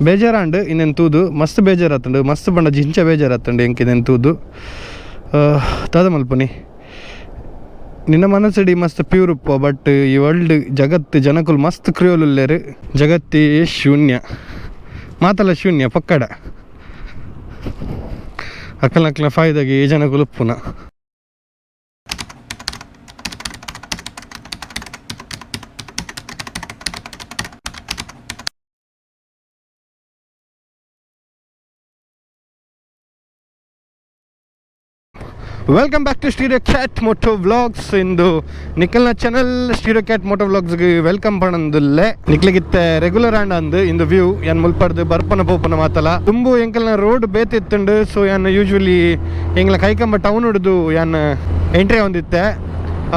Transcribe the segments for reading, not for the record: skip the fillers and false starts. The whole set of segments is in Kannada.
ಬೇಜಾರಂಡು ಇನ್ನೇನು ತೂದು ಮಸ್ತ್ ಬೇಜಾರಾತಂಡು ಮಸ್ತ್ ಬಂಡ ಜಿಂಚ ಬೇಜಾರಾತಂಡು ಎಂಕಿದೇನು ತೂದು ತಾದ ಮಲ್ಪನಿ ನಿನ್ನ ಮನಸ್ಸಡಿ ಮಸ್ತ್ ಪ್ಯೂರ್ ಉಪ್ಪ ಬಟ್ ಈ ವರ್ಲ್ಡ್ ಜಗತ್ತು ಜನಕುಲು ಮಸ್ತ್ ಕ್ರಿಯೋಲುಲ್ಲೇರು ಜಗತ್ತೇ ಶೂನ್ಯ ಮಾತಲ್ಲ ಶೂನ್ಯ ಪಕ್ಕಡ ಅಕ್ಕಲ ಫಾಯ್ದಾಗಿ ಜನಕುಲು ಉಪ್ಪುನ welcome back to stereo cat motovlogs ಇಂದು ನಿಖಲ್ನ ಚಾನಲ್ ಸ್ಟೀರಿಯೋಕ್ಯಾಟ್ ಮೋಟೋವ್ಲಾಗ್ಸ್ಗೆ ವೆಲ್ಕಮ್ ಪಣಂದುಲ್ಲೆ ನಿಕ್ಲಿಗಿತ್ತೆ ರೆಗ್ಯುಲರ್ ಆಂಡ್ ಅಂದು ಇಂದು ವ್ಯೂ ಯಾನ್ ಮುಲ್ಪಡ್ದು ಬರ್ಪನ ಪೋಪನ ಮಾತಲ್ಲ ತುಂಬು ಎಂಕಲ್ನ ರೋಡ್ ಬೇತಿತ್ತುಂಡು ಸೊ ಯಾನ್ ಯೂಶ್ವಲಿ ಎಂಗ್ಲ ಕೈಕಂಬ ಟೌನ್ ಹಿಡಿದು ಯಾನ್ ಎಂಟ್ರಿ ಹೊಂದಿತ್ತೆ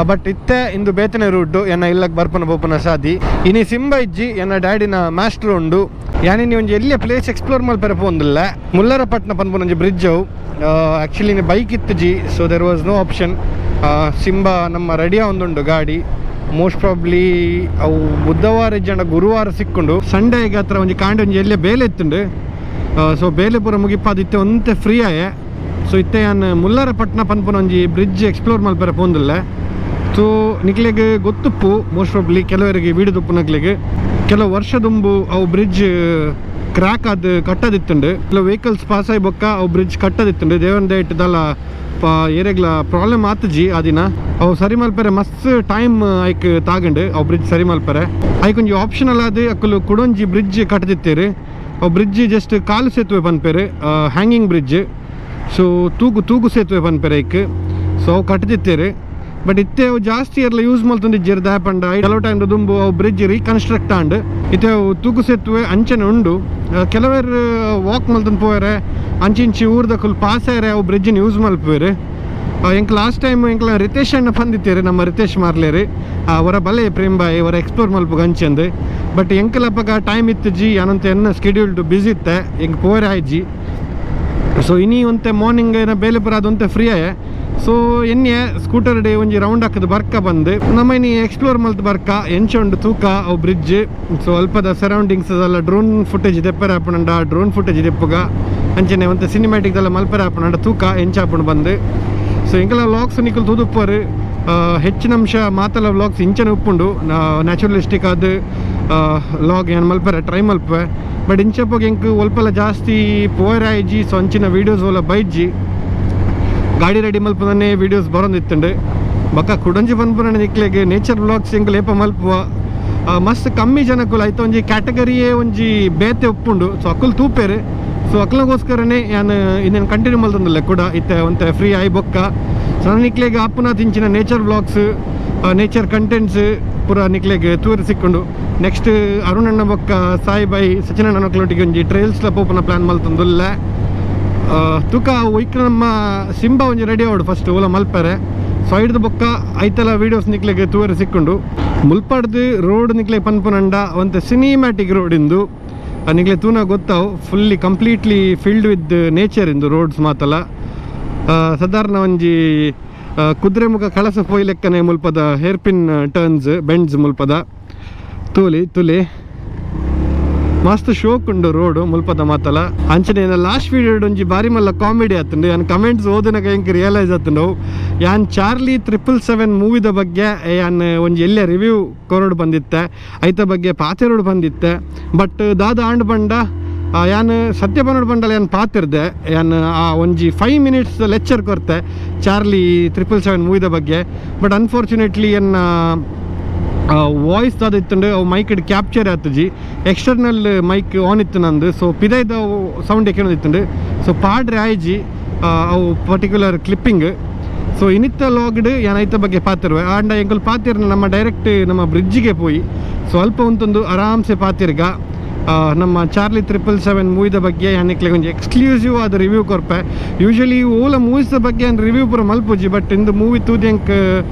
ಬಟ್ ಇತ್ತೆ ಇಂದು ಬೇತನೆ ರೂಟ್ ಎನ್ನ ಇಲ್ಲಕ್ಕೆ ಬರ್ಪನ ಪೋಪನ ಸಾದಿ ಇನಿ ಸಿಂಬ ಇಜ್ಜಿ ಎನ್ನ ಡ್ಯಾಡಿನ ಮಾಸ್ಟರ್ ಉಂಡು ಯಾನಿನಿ ಒಂಜಿ ಎಲ್ಲಿಯ ಪ್ಲೇಸ್ ಎಕ್ಸ್ಪ್ಲೋರ್ ಮಲ್ಪೆರೆ ಪೋಂದಿಲ್ಲ ಮುಲ್ಲರಪಟ್ನ ಪನ್ಪುನ ಒಂಜಿ ಬ್ರಿಡ್ಜ್ ಅವು ಆ್ಯಕ್ಚುಲಿ ಬೈಕ್ ಇತ್ತು ಜಿ so there was no option ಸಿಂಬಾ ನಮ್ಮ ರೆಡಿಯ ಒಂದುಂಡು ಗಾಡಿ ಮೋಸ್ಟ್ ಪ್ರಾಬ್ಲಿ ಅವು ಬುಧವಾರ ಇಜ್ಜಂಡ ಗುರುವಾರ ಸಿಕ್ಕೊಂಡು ಸಂಡೇಗೆ ಹತ್ರ ಒಂಜಿ ಕಾಂಡೆ ಒಂಜಿ ಎಲ್ಲಿಯ ಬೇಲೆ ಇತ್ತುಂಡು ಸೊ ಬೇಲೆ ಪೂರ ಮುಗಿಪ್ಪಾದ ಇತ್ತೆ ಒಂತೆ ಫ್ರೀ ಆಯೆ ಸೊ ಇತ್ತೆ ನಾನು ಮುಲ್ಲರಪಟ್ನ ಪನ್ಪುನ ಒಂಜಿ ಬ್ರಿಡ್ಜ್ ಎಕ್ಸ್ಪ್ಲೋರ್ ಮಲ್ಪೆರೆ ಪೋಂದಿಲ್ಲ ಸೊ ನಿಕ್ಲೆಗೆ ಗೊತ್ತುಪ್ಪು ಮೋಸ್ಟ್ ಪ್ರಾಬ್ಲಿ ಕೆಲವರಿಗೆ ವೀಡಿಯೋದುಪ್ಪು ನಕ್ಲಿಗೆ ಕೆಲವು ವರ್ಷದುಂಬು ಅವು ಬ್ರಿಡ್ಜ್ ಕ್ರ್ಯಾಕ್ ಅದು ಕಟ್ಟದಿತ್ತುಂಡು ಕೆಲವು ವೆಹಿಕಲ್ಸ್ ಪಾಸ್ ಆಗಿ ಬೊಕ್ಕ ಅವು ಬ್ರಿಡ್ಜ್ ಕಟ್ಟದಿತ್ತುಂಡು ದೇವನ್ ದಯಟದಲ್ಲ ಏರೆಗ್ಲ ಪ್ರಾಬ್ಲಮ್ ಆತಜಿ ಆ ದಿನ ಅವು ಸರಿ ಮಲ್ಪೆರೆ ಮಸ್ತ್ ಟೈಮ್ ಐಕ್ ತಾಗಂಡು ಅವು ಬ್ರಿಡ್ಜ್ ಸರಿ ಮಲ್ಪೆರೆ ಐಕೊಂಜಿ ಆಪ್ಷನಲ್ ಆದ ಅಕ್ಕಲು ಕುಡೊಂಜಿ ಬ್ರಿಡ್ಜ್ ಕಟ್ಟದಿತ್ತೇರು ಅವು ಬ್ರಿಡ್ಜ್ ಜಸ್ಟ್ ಕಾಲು ಸೇತುವೆ ಪನ್ಪೇರು ಹ್ಯಾಂಗಿಂಗ್ ಬ್ರಿಡ್ಜ್ ಸೊ ತೂಗು ಸೇತುವೆ ಪನ್ಪೇರೆ ಐಕ್ ಸೊ ಅವು ಕಟ್ಟದಿತ್ತೇರು ಬಟ್ ಇತ್ತೆ ಅವು ಜಾಸ್ತಿ ಎಲ್ಲ ಯೂಸ್ ಮಲ್ತೊಂದಿಜ್ಜೇರು ದಾಪಂಡ ಕೆಲವು ಟೈಮ್ ದುಂಬು ಅವು ಬ್ರಿಡ್ಜ್ ರೀಕನ್ಸ್ಟ್ರಕ್ಟ್ ಆಂಡ್ ಇತ್ತೆ ತೂಗು ಸೇತುವೆ ಅಂಚನೆ ಉಂಡು ಕೆಲವರು ವಾಕ್ ಮಲ್ತೊಂದು ಪೋಯರೆ ಅಂಚಿಂಚಿ ಊರ್ದ ಫುಲ್ ಪಾಸೇರೆ ಅವು ಬ್ರಿಡ್ಜಿನ ಯೂಸ್ ಮಲ್ಪೇರು ಎಂಕ್ ಲಾಸ್ಟ್ ಟೈಮ್ ಎಂಕ್ಲ ರಿತೇಶ್ ಅಣ್ಣ ಬಂದಿತ್ತೇರು ನಮ್ಮ ರಿತೇಶ್ ಮಾರ್ಲೇರು ಅವರ ಬಲೆ ಪ್ರೇಮ್ ಬಾಯ್ ಅವರ ಎಕ್ಸ್ಪ್ಲೋರ್ ಮಲ್ಪು ಅಂಚಂದು ಬಟ್ ಎಂಕಲಪ್ಪಗ ಟೈಮ್ ಇತ್ತು ಜಿ ಅನಂತ ಎನ್ನ ಸ್ಕೆಡ್ಯೂಲ್ಡ್ ಬಿಸಿ ಇತ್ತೆ ಎಂಕ್ ಪೋಯರೆ ಆಯ್ಜಿ ಸೊ ಇನಿ ಒಂತೆ ಮಾರ್ನಿಂಗ್ ಏನ ಬೇಲೆ ಪುರ ಅದೊಂತೆ ಫ್ರೀ ಆಯೆ ಸೊ ಎನ್ನೆ ಸ್ಕೂಟರ್ ಡೇ ಒಂಜಿ ರೌಂಡ್ ಹಾಕದು ಬರ್ಕ ಬಂದು ನಮ್ಮ ಇನಿ ಎಕ್ಸ್ಪ್ಲೋರ್ ಮಲ್ತು ಬರ್ಕ ಎಂಚೊಂಡು ತೂಕ ಅವು ಬ್ರಿಡ್ಜ್ ಸೊ ಅಲ್ಪದ ಸರೌಂಡಿಂಗ್ಸ್ ಎಲ್ಲ ಡ್ರೋನ್ ಫುಟೇಜ್ ತೆಪ್ಪರೆ ಹಾಪುಂಡ ಡ್ರೋನ್ ಫುಟೇಜ್ ತೆಪ್ಪುಗ ಅಂಚನೆ ಒಂದು ಸಿನಿಮ್ಯಾಟಿಕ್ ಎಲ್ಲ ಮಲ್ಪರೆ ಹಾಪುಂಡ ತೂಕ ಎಂಚಾಪುಂಡು ಬಂದು ಸೊ ಎಂಕಲ ವ್ಲಾಗ್ಸ್ ನಿಕ್ಕಲು ತೂದುಪ್ಪರು ಹೆಚ್ಚಿನ ಅಂಶ ಮಾತಲ್ಲ ವ್ಲಾಗ್ಸ್ ಇಂಚನೆ ಉಪ್ಪುಂಡು ನ್ಯಾಚುರಲಿಸ್ಟಿಕ್ ಅದು ವ್ಲಾಗ್ ಏನು ಮಲ್ಪರೆ ಟ್ರೈ ಮಲ್ಪೆ ಬಟ್ ಇಂಚಪ್ಪಗೆ ಎಂಕ್ ಒಲ್ಪಲ್ಲ ಜಾಸ್ತಿ ಪೋಯರಾಯ್ಜಿ ಸೊ ಅಂಚಿನ ವೀಡಿಯೋಸ್ ಎಲ್ಲ ಬೈಜ್ಜಿ ಗಾಡಿ ರೆಡಿ ಮಲ್ಪನೇ ವೀಡಿಯೋಸ್ ಬರೋದಿತ್ತುಂಡು ಬಕ್ಕ ಕುಡಂಜಿ ಬಂದ್ಪುರ ನಿಕ್ಲೆಗೆ ನೇಚರ್ ವ್ಲಾಗ್ಸ್ ಎಂಕ್ ಲೇಪ ಮಲ್ಪುವ ಮಸ್ತ್ ಕಮ್ಮಿ ಜನಕ್ಕೂ ಆಯ್ತು ಒಂಜಿ ಕ್ಯಾಟಗರಿಯೇ ಒಂಜಿ ಬೇತೆ ಉಪ್ಪುಂಡು ಸೊ ಅಕ್ಕಲು ತೂಪೇರು ಸೊ ಅಕ್ಲಗೋಸ್ಕರನೇ ನಾನು ಇನ್ನೇನು ಕಂಟಿನ್ಯೂ ಮಲ್ತಂದಿಲ್ಲ ಕೂಡ ಇತ್ತೆ ಒಂತೆ ಫ್ರೀ ಆಯ್ ಬೊಕ್ಕ ಸೊ ನಾನು ನಿಕ್ಲೆಗೆ ಅಪ್ಪುನ ತಿಂಚಿನ ನೇಚರ್ ವ್ಲಾಗ್ಸ್ ನೇಚರ್ ಕಂಟೆಂಟ್ಸ್ ಪೂರ ನಿಕ್ಲೆಗೆ ತೂರಿ ಸಿಕ್ಕೊಂಡು ನೆಕ್ಸ್ಟ್ ಅರುಣಣ್ಣ ಬೊಕ್ಕ ಸಾಯಿ ಬಾಯಿ ಸಚಿನಣ್ಣ ಮಕ್ಕಳೊಟ್ಟಿಗೆ ಒಂಜಿ ಟ್ರೈಲ್ಸ್ಲ ಪೋಪನ ಪ್ಲ್ಯಾನ್ ಮಲ್ತಂದಿಲ್ಲ ತೂಕ ಒಯ್ಕ ನಮ್ಮ ಸಿಂಬಾ ಒಂಜಿ ರೆಡಿ ಆವಡು ಫಸ್ಟ್ ಓಲ ಮಲ್ಪೆರೆ ಸೊ ಐಡ್ದು ಬೊಕ್ಕ ಐತಲ ವೀಡಿಯೋಸ್ ನಿಕ್ಲೆಗೆ ತೂವರೆ ಸಿಕ್ಕೊಂಡು ಮುಲ್ಪಡ್ದು ರೋಡ್ ನಿಕ್ಲೆಗೆ ಪನ್ಪುನಂಡ ಒಂತೆ ಸಿನಿಮ್ಯಾಟಿಕ್ ರೋಡ್ ಇಂದು ನಿಕ್ಲೆ ತೂನ ಗೊತ್ತಾವು fully completely filled with nature ಇಂದು ರೋಡ್ಸ್ ಮಾತಲ್ಲ ಸಾಧಾರಣ ಒಂಜಿ ಕುದುರೆ ಮುಖ ಕಳಸ ಪೋಯ್ ಲೆಕ್ಕನೆ ಮುಲ್ಪದ ಹೇರ್ ಪಿನ್ ಟರ್ನ್ಸ್ ಬೆಂಡ್ಸ್ ಮುಲ್ಪದ ತುಲಿ ಮಸ್ತ್ ಶೋಕ್ ಉಂಡು ರೋಡು ಮುಲ್ಪದ ಮಾತಲ್ಲ ಅಂಚನೆ ಲಾಸ್ಟ್ ವೀಡಿಯೋ ಒಂಜಿ ಬಾರಿ ಮಲ್ಲ ಕಾಮಿಡಿ ಆತುಂಡು ಯಾನ್ ಕಮೆಂಟ್ಸ್ ಓದಿನಾಗ ಎಂಕ್ ರಿಯಲೈಸ್ ಆತುಂಡು ಯಾನ್ ಚಾರ್ಲಿ 777 ಮೂವಿದ ಬಗ್ಗೆ ಯಾನ್ ಒಂಜಿ ಎಲ್ಲೇ ರಿವ್ಯೂ ಕೊರಡು ಬಂದಿತ್ತೆ ಐತ ಬಗ್ಗೆ ಪಾತೆರೋಡು ಬಂದಿತ್ತೆ ಬಟ್ ದಾದ ಆಂಡ್ ಬಂಡ ಯಾನ್ ಸತ್ಯ ಪನ್ನೋಡು ಬಂಡಲ್ಲ ಯಾನ್ ಪಾತಿರ್ದೆ ಯಾನ್ ಆ ಒಂಜಿ 5 ಮಿನಿಟ್ಸ್ ಲೆಕ್ಚರ್ ಕೊರ್ತೆ ಚಾರ್ಲಿ 777 ಮೂವಿದ ಬಗ್ಗೆ ಬಟ್ ಅನ್ಫಾರ್ಚುನೇಟ್ಲಿ ಎನ್ನ ವಾಯ್ಸ್ ಅದು ಇತ್ತುಂಡು ಅವು ಮೈಕ್ ಇಡ್ ಕ್ಯಾಪ್ಚರ್ ಆತುಜಿ ಎಕ್ಸ್ಟರ್ನಲ್ ಮೈಕ್ ಆನ್ ಇತ್ತು ನಂದು ಸೊ ಪಿದೈದ ಸೌಂಡ್ ಎಕ್ಕಿನೋದಿತ್ತುಂಡು ಸೊ ಪಾಡ್ರೆ ಆಯ್ಜಿ ಅವು ಪರ್ಟಿಕ್ಯುಲರ್ ಕ್ಲಿಪ್ಪಿಂಗ್ ಸೊ ಇನಿತ್ತ ಲಾಗ್ಡ್ ಏನೈತ ಬಗ್ಗೆ ಪಾತಿರುವೆ ಆಂಡ ಎಂಕಲ್ ಪಾತಿರ್ನ ನಮ್ಮ ಡೈರೆಕ್ಟ್ ನಮ್ಮ ಬ್ರಿಡ್ಜಿಗೆ ಪೋಯಿ ಸ್ವಲ್ಪ ಒಂದೊಂದು ಆರಾಮ್ಸೆ ಪಾತಿರ್ಗ ನಮ್ಮ ಚಾರ್ಲಿ 777 ಮೂವಿದ ಬಗ್ಗೆ ಯಾನಿಕ್ಲೆ ಒಂಜಿ ಎಕ್ಸ್ಕ್ಲೂಸಿವ್ ಆದ ರಿವ್ಯೂ ಕೊರ್ಪೆ ಯೂಶ್ವಲಿ ಓಲ ಮೂವೀಸ್ ಬಗ್ಗೆ ಏನು ರಿವ್ಯೂ ಪೂರ ಮಲ್ಪುಜಿ ಬಟ್ ಇಂದು ಮೂವಿ ತೂದ್ಯಂಕ್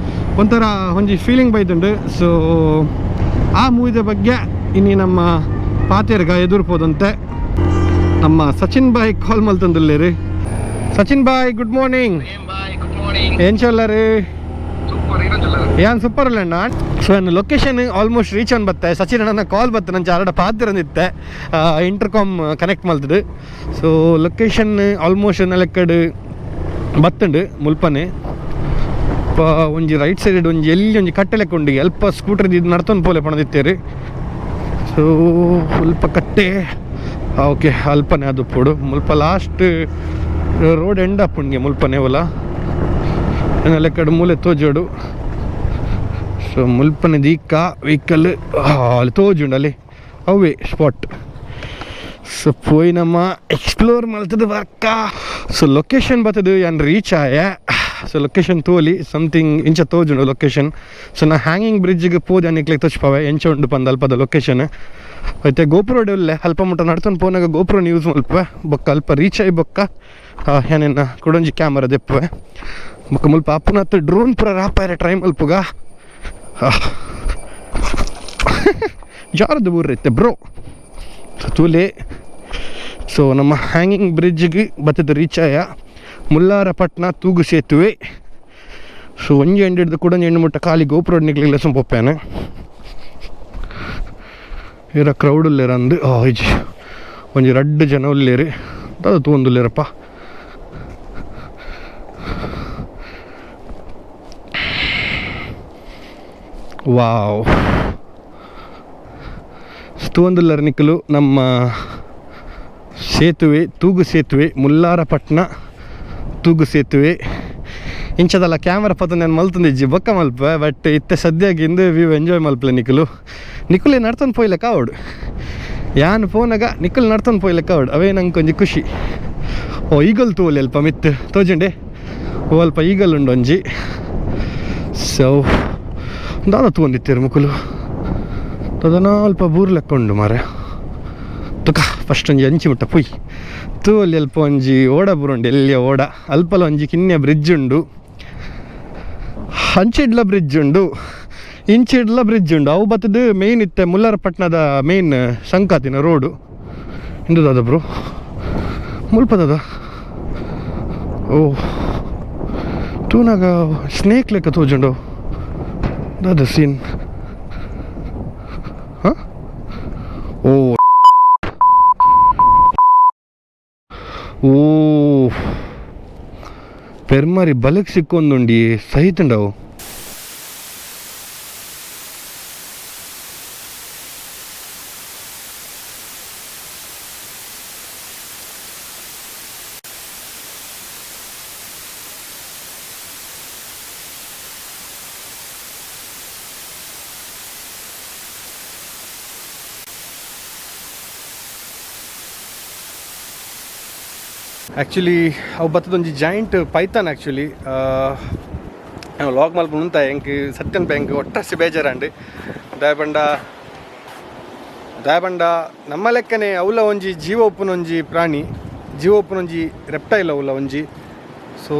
ಒಂಥರ ಒಂಜಿ ಫೀಲಿಂಗ್ ಬೈದುಂಡು ಸೊ ಆ ಮೂವಿದ ಬಗ್ಗೆ ಇನ್ನು ನಮ್ಮ ಪಾತೆರ್ಗ ಎದುರ್ಬೋದಂತೆ ನಮ್ಮ ಸಚಿನ್ ಬಾಯ್ ಕಾಲ್ ಮಲ್ತಂದಿಲ್ಲೇರಿ ಸಚಿನ್ ಬಾಯ್ ಗುಡ್ ಮಾರ್ನಿಂಗ್ ಏನ್ ಚೊಲ್ಲರಿ ಯಾನ್ ಸೂಪರ್ ಅಲ್ಲ ಅಣ್ಣ. ಸೊ ನನ್ನ ಲೊಕೇಶನ್ ಆಲ್ಮೋಸ್ಟ್ ರೀಚ್ ಅನ್ ಬತ್ತೆ. ಸಚಿನ್ ಅಣ್ಣ ಕಾಲ್ ಬತ್ತೆ, ನಾನು ಆರಡ ಪಾತಿರಂದಿತ್ತೆ ಇಂಟರ್ಕಾಮ್ ಕನೆಕ್ಟ್ ಮಲ್ತದು. ಸೊ ಲೊಕೇಶನ್ ಆಲ್ಮೋಸ್ಟ್ ನಲೆಕ್ಕಡು ಬತ್ತುಂಡು ಮುಲ್ಪನೆ ಒಂಜಿ ರೈಟ್ ಸೈಡ್ ಒಂಜಿ ಎಲ್ಲಿ ಒಂಜಿ ಕಟ್ಟೆಲೆಕ್ಕ ಉಂಡು ಅಲ್ಪ ಸ್ಕೂಟರ್ ಇದು ನಡ್ತೊಂದು ಪೋಲೆ ಪಣದಿತ್ತೇರಿ. ಸೊ ಸ್ವಲ್ಪ ಕಟ್ಟೆ ಓಕೆ ಅಲ್ಪನೆ ಅದು ಪೋಡು ಮುಲ್ಪ ಲಾಸ್ಟ್ ರೋಡ್ ಎಂಡ್ ಅಪ್ಪುಂಗೆ ಮುಲ್ಪನೆ ಒಲ ಲೆಕ್ಕಡು ಮೂಲೆ ತೋಜೋಡು. ಸೊ ಮುಲ್ಪನೆ ದೀಕ ವೆಹಿಕಲ್ ಅಲ್ಲಿ ತೋಜುಂಡು ಅಲ್ಲಿ ಅವೇ ಸ್ಪಾಟ್. ಸೊ ಪೋಯ್ ನಮ್ಮ ಎಕ್ಸ್ಪ್ಲೋರ್ ಮಲ್ತದ ಬರ್ಕ. ಸೊ ಲೊಕೇಶನ್ ಬರ್ತದೆ ಯಾನ್ ರೀಚ್ ಆಯ. ಸೊ ಲೊಕೇಶನ್ ತೋಲಿ ಸಮಥಿಂಗ್ ಇಂಚ ತೋಜುಂಡು ಲೊಕೇಶನ್. ಸೊ ನಾ ಹ್ಯಾಂಗಿಂಗ್ ಬ್ರಿಡ್ಜ್ಗೆ ಪೋದು ಅನ್ನಿಕ್ಲಿಕ್ಕೆ ತೋಚ್ಪಾವೆ ಎಂಚ ಉಂಡು ಪಂದ ಅಲ್ಪದ ಲೊಕೇಶನ್. అయితే ಗೋಪ್ರೋ ಡೊಲ್ಲೆ ಅಲ್ಪ ಮುಟ್ಟ ನಡ್ಕೊಂಡು ಪೋನಾಗ ಗೋಪ್ರೋನ ಯೂಸ್ ಮಲ್ಪೆ ಬೊಕ್ಕ ಅಲ್ಪ ರೀಚ್ ಆಗಿ ಬೊಕ್ಕ ಏನೇನು ಕೊಡೊಂಜಿ ಕ್ಯಾಮರಾ ದೆಪ್ಪೆ ಬೊಕ್ಕ ಮುಲ್ಪ ಅಪ್ಪನ ಹತ್ತು ಡ್ರೋನ್ ಪೂರ ರಾಪಾಯರೆ ಟ್ರೈ ಮಲ್ಪುಗ ಜಾರದು ಊರ್ ಐತೆ ಬ್ರೋ ತೂಲೆ. ಸೊ ನಮ್ಮ ಹ್ಯಾಂಗಿಂಗ್ ಬ್ರಿಡ್ಜ್ಗೆ ಬತ್ತದ ರೀಚ್ ಆಯ ಮುಲ್ಲಾರಪಟ್ನ ತೂಗು ಸೇತುವೆ. ಸೊ ಒಂಜಿ ಎಂಡು ಹಿಡ್ದು ಕೂಡ ಎಂಡು ಮುಟ್ಟ ಖಾಲಿ ಗೋಪ್ರೋಡ್ ನಿಕ್ಲಿಲ್ಲ ಸುಂಪೊಪ್ಪೇನೆ ಇರ ಕ್ರೌಡ್ ಉಲ್ಲೇರ ಅಂದು ಇಜಿ ಒಂಜಿ ರಡ್ಡು ಜನ ಉಲ್ಲೇರಿ ಅದು ತೂಂದುಲ್ಲೇರಪ್ಪ. ವಾವ್ ತೂಂದುಲ್ಲರ ನಿಕ್ಕಲು ನಮ್ಮ ಸೇತುವೆ ತೂಗು ಸೇತುವೆ ಮುಲ್ಲಾರಪಟ್ನ ತೂಗು ಸೇತುವೆ ಇಂಚದಲ್ಲ ಕ್ಯಾಮರಾ ಪತ್ತ ನಾನು ಮಲ್ತಂದಿಜ್ಜಿ ಬೊಕ್ಕ ಮಲ್ಪ. ಬಟ್ ಇತ್ತೆ ಸದ್ಯಕ್ಕೆ ಇಂದು ವ್ಯೂ ಎಂಜಾಯ್ ಮಲ್ಪಲೆ ನಿಕ್ಕುಲೆ ನಡ್ತೊಂದು ಪೋಯ್ಲೆಕ್ಕ ಅವಡು ಯಾನ್ ಫೋನಾಗ ನಿಕ್ಕುಲ್ ನಡ್ತೊಂದು ಪೋಯ್ಲೆಕ್ಕ ಅವಡು ಅವೇ ನಂಗೆ ಕೊಂಚ ಖುಷಿ. ಓ ಈಗಲ್ ತೋಲಿ ಅಲ್ಪ ಮಿತ್ತು ತೋಜಂಡೆ ಓ ಅಲ್ಪ ಈಗಲ್ ಉಂಡು ಒಂಜಿ. ಸೊ ದಾದ ತಗೊಂಡಿತ್ತೇರು ಮುಕ್ಕುಲು ತದನ ಅಲ್ಪ ಬೂರ್ ಲೆಕ್ಕ ಉಂಡು ಮಾರೆ ತುಕ ಫಸ್ಟ್ ಒಂಜಿ ಅಂಚಿ ಮುಟ್ಟ ಪುಯ್ ತೂಲಿ ಅಲ್ಪ ಒಂಜಿ ಓಡ ಬುರುಂಡು ಎಲ್ಲಿಯ ಓಡ ಅಲ್ಪಲ ಒಂಜಿ ಕಿನ್ನೆ ಬ್ರಿಡ್ಜ್ ಉಂಡು ಅಂಚಿಡ್ಲ ಬ್ರಿಡ್ಜ್ ಉಂಡು ಇಂಚಿಡ್ಲ ಬ್ರಿಡ್ಜ್ ಉಂಡು ಅವು ಬತ್ತದು ಮೇಯ್ನ್ ಇತ್ತೆ ಮುಲ್ಲಾರಪಟ್ನದ ಮೇಯ್ನ್ ಸಂಕಾತಿನ ರೋಡು ಇಂದುದಾದ ಬ್ರೋ ಮುಲ್ಪದದ. ಓ ತೂನಾಗ ಸ್ನೇಕ್ ಲೆಕ್ಕ ತೋಜುಂಡು ದಾದ ಸೀನ್. ಹಾಂ ಓ ಓ ಪೆರ್ಮಾರಿ ಬಲಕ್ ಸಿಕ್ಕೊಂದುಂಡಿ ಸಹಿತಂಡವು. ಆ್ಯಕ್ಚುಲಿ ಅವು ಬತ್ತದೊಂಜಿ ಜಾಯಿಂಟ್ ಪೈತಾನ್. ಆ್ಯಕ್ಚುಲಿ ಲಾಗ್ ಮಲ್ಪ ಉಂತ ಹೆಂಗೆ ಸತ್ಯನ್ ಬ್ಯಾಂಕ್ ಒಟ್ಟಾಸಿ ಬೇಜಾರಂಡು ದಾಯಬಂಡ ನಮ್ಮ ಲೆಕ್ಕನೆ ಅವಲ ಒಂಜಿ ಜೀವ ಉಪ್ಪುನೊಂಜಿ ಪ್ರಾಣಿ ಜೀವ ಉಪ್ಪುನೊಂಜಿ ರೆಪ್ಟೈಲ್ ಅವಲ ಒಂಜಿ. ಸೊ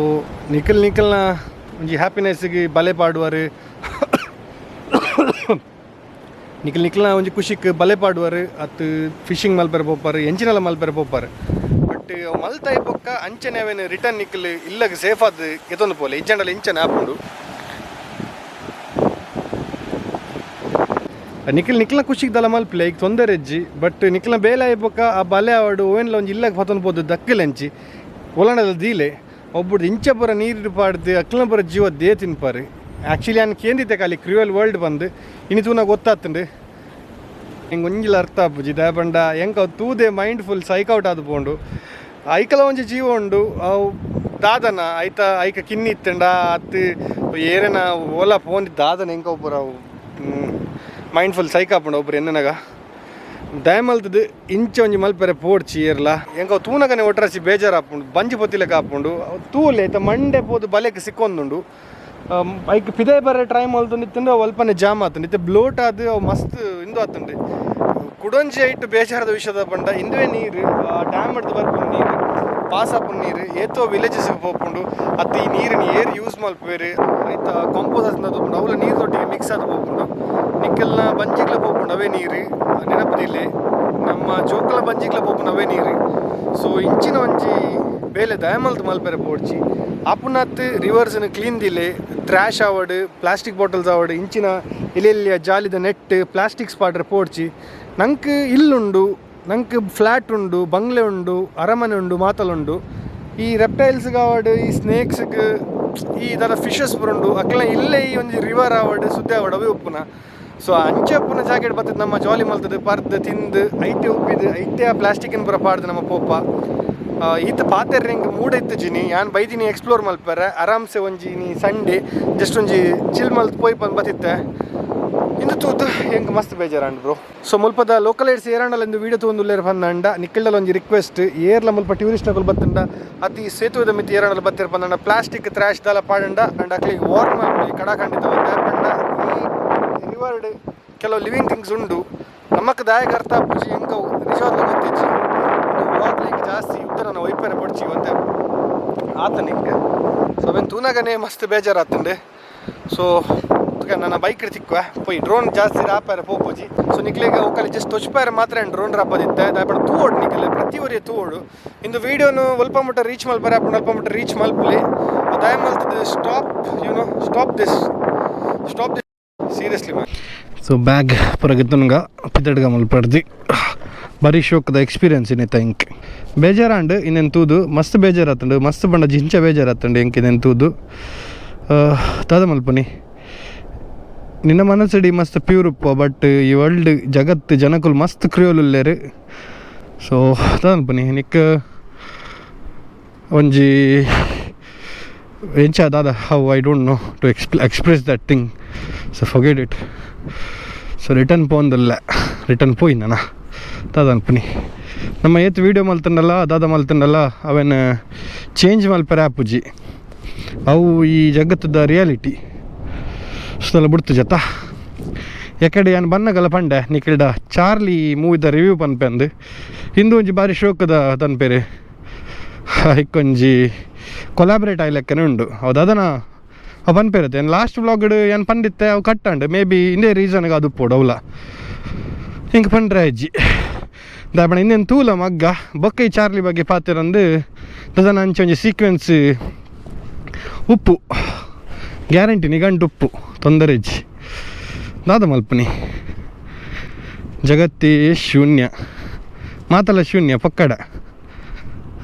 ನಿಖಲ್ನ ಒಂಜಿ ಹ್ಯಾಪಿನೆಸ್ಗೆ ಬಲೆ ಪಾಡುವರು ನಿಖಲ್ನ ಒಂಜಿ ಖುಷಿಗೆ ಬಲೆ ಪಾಡುವರು ಅತ್ತು ಫಿಶಿಂಗ್ ಮಲ್ಪೆರೆ ಪೋಪಾರು ಎಂಚಿನೆಲ್ಲ ಮಲ್ಪೆರೆ ಪೋಪಾರು. ಬಟ್ ಅವು ಮಲ್ತ ಇಪ್ಪಕ್ಕ ಅಂಚನೆ ಅವೇನು ರಿಟರ್ನ್ ನಿಕ್ಕಲು ಇಲ್ಲಗೆ ಸೇಫ್ ಆದ ಎತ್ತೊಂದು ಪೋಲೆ ಇಜ್ಜಂಡಲ್ಲ ಇಂಚನೆ ಹಾಕೊಂಡು ನಿಖಲ್ನ ಖುಷಿಗೆ ದಲ ಮಲ್ಪಲೆ ಈಗ ತೊಂದರೆ ಇಜ್ಜಿ. ಬಟ್ ನಿಖಲ್ನ ಬೇಲೆ ಇಪ್ಪಕ್ಕ ಆ ಬಲೆ ಆವಡು ಓವೆನ್ಲ ಒಂಜಿ ಇಲ್ಲಗೆ ಪತ್ತೊಂದು ಪೋದು ದಕ್ಕಲೆಂಚಿ ಒಲಣದ ದೀಲೆ ಒಬ್ಬರು ಇಂಚ ಪೂರ ನೀರು ಪಾಡ್ದು ಅಕ್ಲನ ಪೂರ ಜೀವ ದೇ ತಿನ್ಪಾರು. ಆ್ಯಕ್ಚುಲಿ ನಾನು ಕೇಂದಿದ್ದೆ ಖಾಲಿ ಕ್ರೂಯಲ್ ವರ್ಲ್ಡ್ ಬಂದು ಇನ್ನು ತೂನ ಗೊತ್ತಾತಂಡು ಹಿಂಗೆ ಒಂಜಿಲ ಅರ್ಥ ಆಪುಜಿ ದಾಯಪಂಡ ಹೆಂಗೆ ಅವು ತೂದೆ ಮೈಂಡ್ ಫುಲ್ ಸೈಕೌಟ್ ಆದು ಪೋಂಡು ಐಕಲ ಒಂಜಿ ಜೀವ ಉಂಡು ಅವು ದಾದನ ಐತ ಐಕ ಕಿನ್ನಿ ಇತ್ತಂಡ ಅತ್ತು ಏರೇನ ಓಲಾ ಪೋಂದಿ ದಾದನ ಹೆಂಗೆ ಒಬ್ಬರು ಅವು ಮೈಂಡ್ ಫುಲ್ ಸೈಕ್ ಆಪುಂಡು ಒಬ್ಬರು ಎನ್ನನಾಗ ದಯಮಲ್ತದು ಇಂಚ ಒಂಜಿ ಮಲ್ಪೆರೆ ಪೋಡ್ಚಿ ಏರ್ಲ ಹೆಂಗೆ ಅವು ತೂನಗನೆ ಒಟ್ರಾಸಿ ಬೇಜಾರು ಆಪುಂಡು ಬಂಜಿ ಪೊತ್ತಿಲೆಕ್ಕ ಆಪುಂಡು ತೂಲೆ ಐತ ಮಂಡೆ ಪೋದು ಬಲೆಗೆ ಸಿಕ್ಕೊಂದುಂಡು ಐಕ್ ಪಿದೆ ಬರ ಟ್ರೈ ಮಲ್ತೊಂದಿತ್ತಂಡು ಅವು ಅಲ್ಪನೆ ಜಾಮ್ ಆತಂಡು ಇತ್ತೆ ಬ್ಲೋಟ್ ಆದು ಅವು ಮಸ್ತ್ ಇಂದು ಆತಂಡು ಕುಡೊಂಜಿ ಐಟು ಬೇಜಾರದ ವಿಷಯದ ಪಂಡ ಇಂದುವೆ ನೀರು ಡ್ಯಾಮ್ ಹಿಡ್ದು ಬರ್ಪುಂಡು ನೀರು ಪಾಸ್ ಆಪುಂಡು ನೀರು ಏತೋ ವಿಲೇಜಸ್ ಹೋಗ್ಪುಂಡು ಅತ್ತು ಈ ನೀರಿನ ಏರ್ ಯೂಸ್ ಮಲ್ಪೇರಿ ಐತ ಕಾಂಪೋಸ್ ತಗೊಂಡು ಅವಲ ನೀರು ತೊಟ್ಟಿಗೆ ಮಿಕ್ಸ್ ಆದ ಹೋಗ್ಪುಂಡು ನಿಕ್ಕಲ್ನ ಬಂಜಿಗ್ಲ ಹೋಗ್ಪುಂಡು ಅವೇ ನೀರು ನೆನಪದಿಲ್ಲ ನಮ್ಮ ಜೋಕಲ ಬಂಜಿಗ್ಲ ಹೋಗ್ಪುಂಡು ಅವೇ ನೀರು. ಸೊ ಇಂಚಿನ ಒಂಜಿ ಬೇಲೆ ದಯಮಲ್ತು ಮಲ್ಪೆರೆ ಪೋಡ್ಚಿ ಆಪುನತ್ ರಿವರ್ಸ್ನ ಕ್ಲೀನ್ ದಿಲೆ ಟ್ರ್ಯಾಶ್ ಆವಡ್ ಪ್ಲಾಸ್ಟಿಕ್ ಬಾಟಲ್ಸ್ ಆವಡ್ ಇಂಚಿನ ಎಲೆಲ್ಲಿಯ ಜಾಲಿದ ನೆಟ್ ಪ್ಲಾಸ್ಟಿಕ್ ಸ್ಪಾಟ್ರೆ ಪೋಡ್ಚಿ ನಂಗೆ ಇಲ್ಲುಂಡು ನಂಗೆ ಫ್ಲ್ಯಾಟ್ ಉಂಡು ಬಂಗ್ಲೆ ಉಂಡು ಅರಮನೆ ಉಂಡು ಮಾತಲುಂಡು ಈ ರೆಪ್ಟೈಲ್ಸ್ಗೆ ಆವಡ್ ಈ ಸ್ನೇಕ್ಸ್ಗೆ ಈ ಥರ ಫಿಶಸ್ ಬರುಂಡು ಅಕ್ಲ ಇಲ್ಲೇ ಈ ಒಂದು ರಿವರ್ ಆವಡ್ ಸುದ್ದಿ ಆವಡ್ ಅವೇ ಉಪ್ಪುನ ಸೊ ಅಂಚೆ ಉಪ್ಪುನ ಜಾಕೆಟ್ ಬರ್ತದೆ ನಮ್ಮ ಜಾಲಿ ಮಲ್ತದೆ ಪರ್ದು ತಿಂದು ಐತೆ ಉಪ್ಪಿದು ಐತೆ ಆ ಪ್ಲಾಸ್ಟಿಕ್ಕಿನ ಬರ ಪಾಡ್ದು ನಮ್ಮ ಪೋಪ ಈತ ಪಾತೆರ್ರೆ ಹಿಂಗೆ ಮೂಡ ಇತ್ತಿಜಿನಿ ಯಾನ್ ಬೈದಿನಿ ಎಕ್ಸ್ಪ್ಲೋರ್ ಮಲ್ಪರೆ ಆರಾಮ್ಸೆ ಒಂಜಿ ನೀ ಸಂಡೇ ಜಸ್ಟ್ ಒಂಜಿ ಚಿಲ್ ಮಲ್ತ್ ಪೋಯ್ ಬಂದು ಬತ್ತಿತ್ತೆ ಇಂದು ತೂದು ಹೆಂಗೆ ಮಸ್ತ್ ಬೇಜಾರಂಡ್ ಬ್ರೋ ಸೊ ಮುಲ್ಪದ ಲೋಕಲ್ ಏಡ್ಸ್ ಏರಾಂಡಲ್ಲ ಇಂದು ವೀಡಿಯೋ ತೊಗೊಂದುಲ್ಲೇರು ಬಂದಂಡ ನಿಕ್ಕಲ್ಡಲ್ಲ ಒಂಜಿ ರಿಕ್ವೆಸ್ಟ್ ಏರ್ಲ ಮುಲ್ಪ ಟೂರಿಸ್ಟ್ನಗಳು ಬತ್ತಂಡ ಅತಿ ಸೇತುವೆದ ಮಿತಿ ಏರಾಂಡಲ್ಲ ಬತ್ತಿರ ಬಂದಂಡ ಪ್ಲಾಸ್ಟಿಕ್ ತ್ರಾಶ್ ದಾಲ ಪಾಡಂಡ ಅಂಡ್ ಅಕ್ಲಿಗೆ ವಾರ್ಮ್ ಮಾಡಿ ಕಡಾಖಂಡಿತ ಬಂಡ ಈ ರಿವರ್ಡ್ ಕೆಲವು ಲಿವಿಂಗ್ ಥಿಂಗ್ಸ್ ಉಂಡು ನಮ್ಮಕ್ಕೆ ದಾಯಕ ಅರ್ಥ ಅಪ್ಪುಜಿ ಹೆಂಗೆ ನಿಜವಾಗ್ಲೂ ಗೊತ್ತಿಜ್ಜಿ ವ್ಲಾಗ್ಲಿಂಗ್ ಜಾಸ್ತಿ ಉತ್ತರ ನಾವು ವೈಪರ ಪಡ್ಚೀವಿ ಅಂತ ಆತನಿಗೆ ಸೊ ಅವೇನು ತೂನಾಗನೇ ಮಸ್ತ್ ಬೇಜಾರಾತಂಡೆ ಸೊ ನನ್ನ ಬೈಕ್ ತಿಕ್ಕುವ ಪೋಯಿ ಡ್ರೋನ್ ಜಾಸ್ತಿ ರಾಪಾರ ಪೋಪೋಜಿ ಸೊ ನಿಕ್ಲಿಗೆ ಹೋಗಲಿ ಜಸ್ಟ್ ತೊಚ್ಪಾರ ಮಾತ್ರ ಡ್ರೋನ್ ರಾಪದಿತ್ತೆ ದಾಯಪಡ ತೂವೋಡು ನಿಕ್ಲೆ ಪ್ರತಿ ಒರಿಯ ತೂವೋಡು ಇಂದು ವೀಡಿಯೋನು ಅಲ್ಪ ಮಟ್ಟ ರೀಚ್ ಮಲ್ಪಾರ ಅಪ್ಪ ಅಲ್ಪ ಮಟ್ಟ ರೀಚ್ ಮಲ್ಪಲಿ ದಯ ಮಲ್ತದೆ stop this seriously ma'am so bag ಪರಗಿತ್ತುನ್ಗ ಪಿದಡ್ಗ ಮಲ್ಪಡ್ದು ಬರೀ ಶೋಕದ ಎಕ್ಸ್ಪೀರಿಯನ್ಸ್ ಇನ್ನಿತ್ತ ಇಂಕ್ ಬೇಜಾರಂಡು ಇನ್ನೇನು ತೂದು ಮಸ್ತ್ ಬೇಜಾರಾತಂಡು ಮಸ್ತ್ ಬಂಡ ಜಿಂಚ ಬೇಜಾರಾತಂಡು ಇಂಕ್ ಇನ್ನೇನು ತೂದು ತಾದ ಮಲ್ಪನಿ ನಿನ್ನ ಮನಸ್ಸಡಿ ಮಸ್ತ್ ಪ್ಯೂರ್ ಉಪ್ಪ ಬಟ್ ಈ ವರ್ಲ್ಡ್ ಜಗತ್ತು ಜನಕ್ಕುಲು ಮಸ್ತ್ ಕ್ರಿಯೋಲ್ ಉಲ್ಲೇರು ಸೊ ತದನ್ಪನಿ ನಿಕ್ಕ ಒಂಜಿ ಎಂಚ ದಾದ how I don't know to express that thing so forget it so return return ಪೋಯಿ ನಾನು ತದನ್ಪನಿ ನಮ್ಮ ಏತ್ ವೀಡಿಯೋ ಮಲ್ತಂಡಲ್ಲ ದಾದ ಮಲ್ತಂಡಲ್ಲ ಅವೇನು ಚೇಂಜ್ ಮಲ್ಪರೆ ಆಪುಜಿ ಅವು ಈ ಜಗತ್ತದ ರಿಯಾಲಿಟಿ ಸುತ್ತಲ ಬಿಡ್ತು ಜತ ಯಾಕಡೆ ಏನು ಬನ್ನಗಲ್ಲ ಪಂಡೆ ನಿಕ್ಕಿಡ ಚಾರ್ಲಿ ಮೂವಿದ ರಿವ್ಯೂ ಪನ್ಪೆ ಅಂದು ಇಂದು ಒಂಜಿ ಬಾರಿ ಶೋಕದ ತನ್ಪೇರು ಇಕ್ಕೊಂಜಿ ಕೊಲಾಬ್ರೇಟ್ ಆಯ್ಲೆಕ್ಕನೆ ಉಂಡು ಹೌದು ಅದನ್ನು ಅವು ಪನ್ಪೇರುತ್ತೆ ಏನು ಲಾಸ್ಟ್ ವ್ಲಾಗ್ಡ್ ಏನು ಪಂಡಿತ್ತೆ ಅವು ಕಟ್ಟಂಡು ಮೇ ಬಿ ಇಂದೇ ರೀಸನ್ಗೆ ಅದು ಪೋಡು ಅವಲ್ಲ ಹಿಂಗೆ ಪಂಡ್ರೆ ಅಜ್ಜಿ ದಾಬಣ ಇನ್ನೇನು ತೂಲ ಮಗ್ಗ ಬೊಕ್ಕ ಈ ಚಾರ್ಲಿ ಬಗ್ಗೆ ಪಾತಿರಂದು ಅದನ್ನು ಅಂಚೆ ಒಂಜಿ ಸೀಕ್ವೆನ್ಸ್ ಉಪ್ಪು ಗ್ಯಾರಂಟಿ ನಿಗಂಟು ಉಪ್ಪು ತೊಂದರೆ ಇಜ್ಜಿ ದಾದ ಮಲ್ಪನಿ ಜಗತ್ತೇ ಶೂನ್ಯ ಮಾತಲ್ಲ ಶೂನ್ಯ ಪಕ್ಕಡ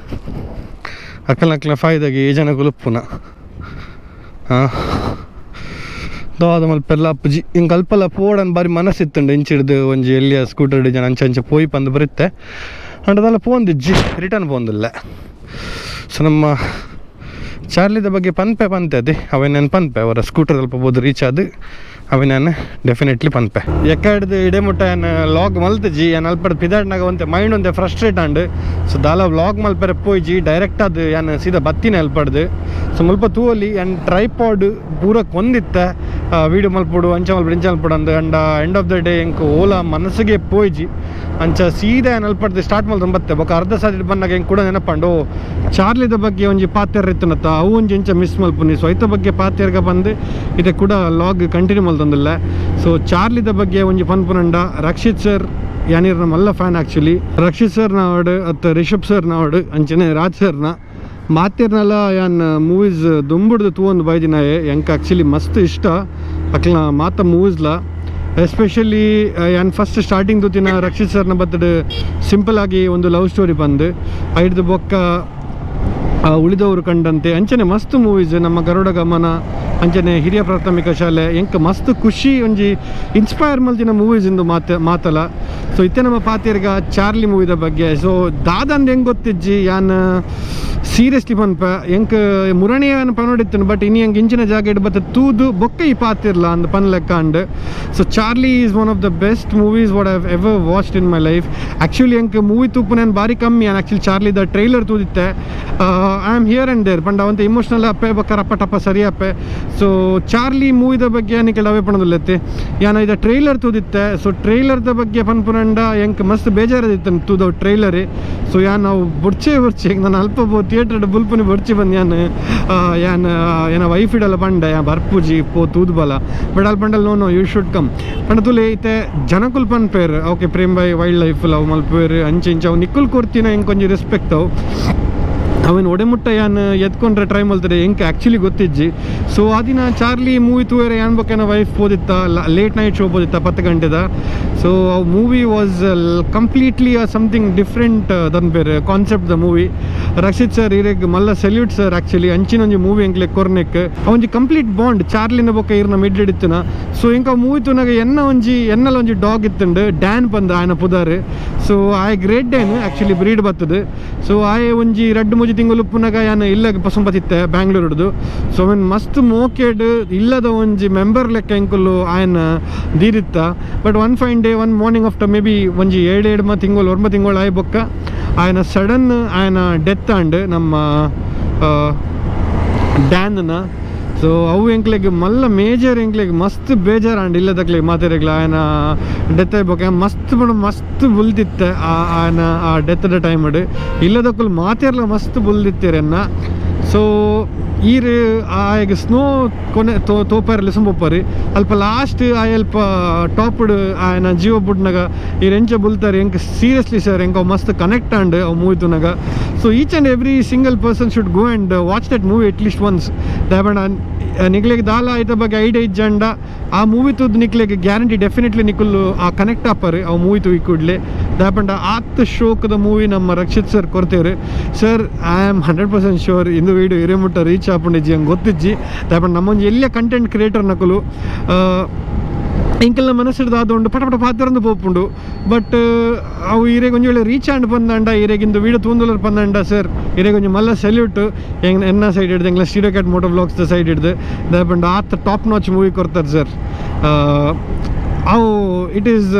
ಅಕ್ಕಲ ಫಾಯ್ದಾಗಿ ಜನಗಳು ಉಪ್ಪುನ ಹಾಂ ದಾದ ಮಲ್ಪೆಲ್ಲ ಅಪ್ಪುಜಿ ಹಿಂಗೆ ಅಲ್ಪಲ್ಲ ಪೋಡನ್ ಬಾರಿ ಮನಸ್ಸಿತ್ತಂಡು ಇಂಚಿಡ್ದು ಒಂಜಿ ಎಲ್ಲಿಯ ಸ್ಕೂಟರ್ ಜನ ಅಂಚೆ ಪೋಯಿ ಪಂದು ಬರುತ್ತೆ ಅಂಡದೆಲ್ಲ ಪೋಂದಿಜ್ಜಿ ರಿಟರ್ನ್ ಪೋಂದಿಲ್ಲ ಸೊ ನಮ್ಮ ಚಾರ್ಲಿದ ಬಗ್ಗೆ ಪನ್ಪೆ ಅದೇ ಅವೇನೇನು ಪನ್ಪೆ ಅವರ ಸ್ಕೂಟರ್ ಅಲ್ಪ ಬೋದು ರೀಚ್ ಆದು ಅವೇನೇನು ಡೆಫಿನೆಟ್ಲಿ ಪನ್ಪೆ ಎಕ್ಕಡ್ದು ಇಡೆಮುಟ್ಟ ಏನು ಲಾಗ್ ಮಲ್ತಜಿ ಏನು ಅಲ್ಪಡ್ ಪಿದಾಡ್ನಾಗ ಒಂತೆ ಮೈಂಡ್ ಒಂತೆ ಫ್ರಸ್ಟ್ರೇಟ್ ಆಂಡು ಸೊ ದಾಲ ವ್ಲಾಗ್ ಮಲ್ಪರೆ ಪೋಯ್ಜಿ ಡೈರೆಕ್ಟ್ ಅದು ಏನು ಸೀದಾ ಬತ್ತಿನ ಅಲ್ಪಡ್ದು ಸೊ ಮುಲ್ಪ ತೂವಲ್ಲಿ ಏನು ಟ್ರೈಪಾಡ್ ಪೂರಕ್ಕೆ ಒಂದಿತ್ತೆ ವೀಡಿಯೋ ಮಲ್ಪಡು ಅಂಚ ಮಲ್ಪಡು ಇಂಚ ಮಲ್ಪಡು ಅಂದು ಅಂಡ ಎಂಡ್ ಆಫ್ ದ ಡೇ ಎಂಕ್ ಓಲಾ ಮನಸ್ಸಿಗೆ ಪೋಯ್ಜಿ ಅಂಚ ಸೀದಾ ಏನು ಅಲ್ಪಡ್ದು ಸ್ಟಾರ್ಟ್ ಮಲ್ತು ಬತ್ತೆ ಬೊಕ್ಕ ಅರ್ಧ ಸಾರಿ ಬಂದಾಗ ಹೆಂಗೆ ಕೂಡ ನೆನಪಂಡು ಚಾರ್ಲಿದ ಬಗ್ಗೆ ಒಂಜಿ ಪಾತ್ಯರ್ ಇತ್ತನತ್ತ ಅವು ಒಂಜಿ ಇಂಚ ಮಿಸ್ ಮಲ್ಪುನಿ ಸೊ ಐತ ಬಗ್ಗೆ ಪಾತ್ಯರ್ಗ ಬಂದು ಇದೆ ಕೂಡ ಲಾಗ್ ಕಂಟಿನ್ಯೂ ಮಲ್ತಂದಿಲ್ಲ ಸೊ ಚಾರ್ಲಿದ ಬಗ್ಗೆ ಒಂಜಿ ಪನ್ಪುನಂಡ ರಕ್ಷಿತ್ ಸರ್ ಯಾನಿರ್ ಮಲ್ಲ ಫ್ಯಾನ್ ಆ್ಯಕ್ಚುಲಿ ರಕ್ಷಿತ್ ಸರ್ನ ಅವಡು ಅತ್ತ ರಿಷಬ್ ಸರ್ನ ಅವಡು ಅಂಚನೆ ರಾಜ್ ಸರ್ನ ಮಾತಿರ್ನೆಲ್ಲ ಯಾನ್ ಮೂವೀಸ್ ದುಂಬುಡ್ದು ತೂವೊಂದು ಬೈದಿನ ಎಂಕ ಆ್ಯಕ್ಚುಲಿ ಮಸ್ತ್ ಇಷ್ಟ ಅಕ್ಲ ಮಾತ ಮೂವೀಸ್ಲ ಎಸ್ಪೆಷಲಿ ಯಾನ್ ಫಸ್ಟ್ ಸ್ಟಾರ್ಟಿಂಗ್ ತೂತಿನ ರಕ್ಷಿತ್ ಸರ್ನ ಬತ್ತಡು ಸಿಂಪಲ್ ಆಗಿ ಒಂದು ಲವ್ ಸ್ಟೋರಿ ಬಂದು ಐಡ್ದು ಬೊಕ್ಕ ಉಳಿದವರು ಕಂಡಂತೆ ಅಂಚನೆ ಮಸ್ತ್ ಮೂವೀಸ್ ನಮ್ಮ ಗರುಡ ಗಮನ ಅಂಚನೆ ಹಿರಿಯ ಪ್ರಾಥಮಿಕ ಶಾಲೆ ಎಂಕ ಮಸ್ತ್ ಖುಷಿ ಒಂಜಿ ಇನ್ಸ್ಪೈರ್ ಮಲ್ತಿನ ಮೂವೀಸ್ ಇಂದು ಮಾತಲ್ಲ ಸೊ ಇತ್ತೆ ನಮ್ಮ ಪಾತಿರ್ಗ ಚಾರ್ಲಿ ಮೂವಿದ ಬಗ್ಗೆ ಸೊ ದಾದಂದು ಹೆಂಗೆ ಗೊತ್ತಿಜ್ಜಿ ಯಾನ್ ಸೀರಿಯಸ್ಲಿ ಪನ್ಪ ಎಂಕ್ ಮುರಣಿಯನ್ ಪನೋಡಿತ್ತನು ಬಟ್ ಇನ್ನು ಹೆಂಗೆ ಇಂಚಿನ ಜಾಗ ಬತ್ತ ತೂದು ಬೊಕ್ಕ ಈ ಪಾತಿರ್ಲ ಅಂದ್ ಪನ್ ಲೆಕ್ಕ ಅಂಡ್ so Charlie is one of the best movies what I've ever watched in my life actually ಎಂಕ್ ಮೂವಿ ತೂಪು ನಾನು ಭಾರಿ ಕಮ್ಮಿ ನಾನು ಆ್ಯಕ್ಚುಲಿ ಚಾರ್ಲಿದ ಟ್ರೈಲರ್ ತೂದಿತ್ತೆ I am here and there ಪಂಡ ಅವಂತ ಇಮೋಷ್ನಲ್ ಅಪ್ಪೆ ಬೊಕ್ಕ ರಪ್ಪ ಟಪ್ಪ ಸರಿ ಅಪ್ಪೆ ಸೊ ಚಾರ್ಲಿ ಮೂವಿದ ಬಗ್ಗೆ ಏನಕ್ಕೆ ಅವೇ ಪಣದಲ್ಲೈತಿ ಯಾನ ಇದು ಟ್ರೈಲರ್ ತೂದಿತ್ತೆ ಸೊ ಟ್ರೈಲರ್ದ ಬಗ್ಗೆ ಪನ್ಪುನಂಡ ಎಂಕ್ ಮಸ್ತ್ ಬೇಜಾರದಿತ್ತು ತೂದವು ಟ್ರೈಲರ್ ಸೊ ಯಾನ್ ನಾವು ಬುಡ್ಚೆ ನಾನು ಅಲ್ಪ ಥಿಯೇಟರ್ ಬುಲ್ಪುನಿ ಬಡ್ಚಿ ಬಂದು ಏನ ವೈಫ್ ಇಡಲ್ಲ ಪಂಡ ಬರ್ಪುಜಿ ಪೋ ತೂದ್ ಬಲ ಬಟ್ ಅಲ್ಲಿ ಪಂಡಲ್ ನೋ ಯು ಶುಡ್ ಕಮ್ ಪಂಡ ತುಲೆ ಐತೆ ಜನಕುಲ್ ಪನ್ಪೇರು ಓಕೆ ಪ್ರೇಮ್ ಬೈ ವೈಲ್ಡ್ ಲೈಫ್ ಲವ್ ಮಲ್ಪೇರು ಅಂಚೆ ಇಂಚ ಅವು ನಿಕ್ಕುಲ್ ಕೊಡ್ತೀನ ಹೆಂಗೆ ಕೊಂಚ ರೆಸ್ಪೆಕ್ಟ್ ಅವು ಅವನು ಒಡೆಮುಟ್ಟ ಯಾನ್ ಎತ್ಕೊಂಡ್ರೆ ಟ್ರೈ ಮಾಡ್ತಾರೆ ಹೆಂಗೆ ಆ್ಯಕ್ಚುಲಿ ಗೊತ್ತಿಜ್ಜಿ. ಸೊ ಆ ದಿನ ಚಾರ್ಲಿ ಮೂವಿ ತೂವೇರೆ ಏನ್ಬೇಕೇನ ವೈಫ್ ಓದಿತ್ತ ಲೇಟ್ ನೈಟ್ ಶೋ ಓದಿತ್ತ 10 ಗಂಟೆದ. ಸೊ ಆ movie was completely something different than ಬೇರೆ ಕಾನ್ಸೆಪ್ಟ್ ದ ಮೂವಿ. ರಕ್ಷಿತ್ ಸರ್ ಇರೆಗ್ ಮಲ್ಲ ಸೆಲ್ಯೂಟ್ ಸರ್ ಆ್ಯಕ್ಚುಲಿ ಅಂಚಿನ ಒಂಜಿ ಮೂವಿ ಎಂಕ್ಲೆ ಕೊರ್ನೆಕ್ ಅವೊಂಜಿ ಕಂಪ್ಲೀಟ್ ಬಾಂಡ್ ಚಾರ್ಲಿನ ಬೊಕ್ಕ ಇರ್ನ ಮಿಡ್ ಇಡಿತ್ತನ. ಸೊ ಇಂಕ ಮೂವಿ ತುನಾಗ ಎನ್ನಲ ಒಂಜಿ ಡಾಗ್ ಇತ್ತುಂಡು ಡ್ಯಾನ್ ಪಂದ ಆಯನ ಪುದಾರ್. ಸೊ ಆಯ್ ಗ್ರೇಟ್ ಡ್ಯಾನ್ ಆ್ಯಕ್ಚುಲಿ ಬ್ರೀಡ್ ಬರ್ತದೆ. ಸೊ ಆಯ್ ಒಂಜಿ 2-3 ತಿಂಗಳು ಉಪ್ಪುನಾಗ ಯಾನು ಇಲ್ಲ ಪಸಂಬತ್ತಿತ್ತೆ ಬ್ಯಾಂಗ್ಳೂರ್ದು. ಸೊ ಅವನ್ ಮಸ್ತ್ ಮೋಕೆಡ್ ಇಲ್ಲದ ಒಂಜಿ ಮೆಂಬರ್ ಲೆಕ್ಕ ಎಂಕುಲು ಆಯನ ದೀರಿತ್ತ. But one fine day one morning after maybe ಒಂಜಿ 7 ತಿಂಗಳು 9 ತಿಂಗಳು ಆಯ್ ಬೊಕ್ಕ ಆಯನ ಸಡನ್ ಆಯನ ಡೆತ್ ಆಂಡ್ ನಮ್ಮ ಡ್ಯಾನ್ನ. ಸೊ ಅವು ಎಂಕ್ಲೆಗ್ ಮಲ್ಲ ಮೇಜರ್ ಎಂಕ್ಲೆಗ್ ಮಸ್ತ್ ಬೇಜಾರು ಆಂಡ್ ಇಲ್ಲದಕ್ಲೆಗ್ ಮಾತಾಡಗ್ಲ ಆಯನ ಡೆತ್ ಆಯ್ಬೇಕು ಮಸ್ತ್ ಬುಲ್ದಿತ್ತೆ ಆಯನ ಆ ಡೆತ್ದ ಟೈಮ್ ಇಲ್ಲದಕ್ಕೂ ಮಾತಾರ್ಲ ಮಸ್ತ್ ಬುಲ್ದಿತ್ತೇರನ್ನ. ಸೊ ಈರು ಆಯಗ ಸ್ನೋ ಕೊನೆ ತೋಪಾರಲ್ಲಿ ಸಂಬೊಪ್ಪರಿ ಅಲ್ಪ ಲಾಸ್ಟ್ ಆಯಲ್ಪ ಟಾಪ್ಡ್ ಆಯನ ಜೀವ ಬುಡ್ನಾಗ ಈ ಎಂಚ ಬುಲ್ತಾರೆ ಎಂಕ ಸೀರಿಯಸ್ಲಿ ಸರ್ ಎಂಕ ಮಸ್ತ್ ಕನೆಕ್ಟ್ ಆಂಡ್ ಅವು ಮೂವಿ ತುನಾಗ. So each and every single person should go and watch that movie at least once. ದಾಬಣ್ಣ ನಿಕ್ಲೆಗ್ ದಾಲ ಆಯ್ತ ಬಗ್ಗೆ ಐಡಿಯಾ ಇಜ್ಜಂಡ ಆ ಮೂವಿ ತುದ್ ನಿಕ್ಲೆಗ್ ಗ್ಯಾರಂಟಿ ಡೆಫಿನೆಟ್ಲಿ ನಿಕ್ಕುಲ್ಲು ಆ ಕನೆಕ್ಟ್ ಆಪರು ಅವು ಮೂವಿ ತು ಈ ಕೂಡಲೇ ದಾಪಂಡ ಆತ್ ಶೋಕದ ಮೂವಿ ನಮ್ಮ ರಕ್ಷಿತ್ ಸರ್ ಕೊಡ್ತೇವ್ರಿ. ಸರ್ ಐ ಆಮ್ 100% ಶೋರ್ ಇಂದು ವೀಡಿಯೋ ಹಿರೇಮುಟ್ಟ ರೀಚ್ ಆಪುಂಡಿಜ್ಜಿ ಹಂಗೆ ಗೊತ್ತಿಜ್ಜಿ ದಾಪಂಡ ನಮ್ಮೊಂದು ಎಲ್ಲ ಕಂಟೆಂಟ್ ಕ್ರಿಯೇಟರ್ ನಕಲು ಇಂಕೆಲ್ಲ ಮನಸ್ಸಿಡ್ದು ಆದೊಂಡು ಪಟ ಪಾತ್ರಂದು ಪೋಪುಂಡು. ಬಟ್ ಅವು ಇರೆಗೆ ಒಂಜಿ ವೇಳೆ ರೀಚ್ ಆಂಡ್ ಬಂದಂಡ ಇರೆಗಿಂದು ವೀಡಿಯೋ ತೂಂದುಲರ್ ಬಂದಂಡ ಸರ್ ಇರೆಗೆ ಒಂಜಿ ಮಲ್ಲ ಸೆಲ್ಯೂಟ್ ಎನ್ನ ಸೈಡ್ ಹಿಡ್ದು ಎಂಗ್ಲ ಸ್ಟೀರಿಯೋಕ್ಯಾಟ್ MOTOVLOGS ಸೈಡ್ ಹಿಡ್ದು ದಾಪಂಡ ಆತ್ ಟಾಪ್ ನಾಚ್ ಮೂವಿ ಕೊಡ್ತಾರೆ ಸರ್. ಅವು it is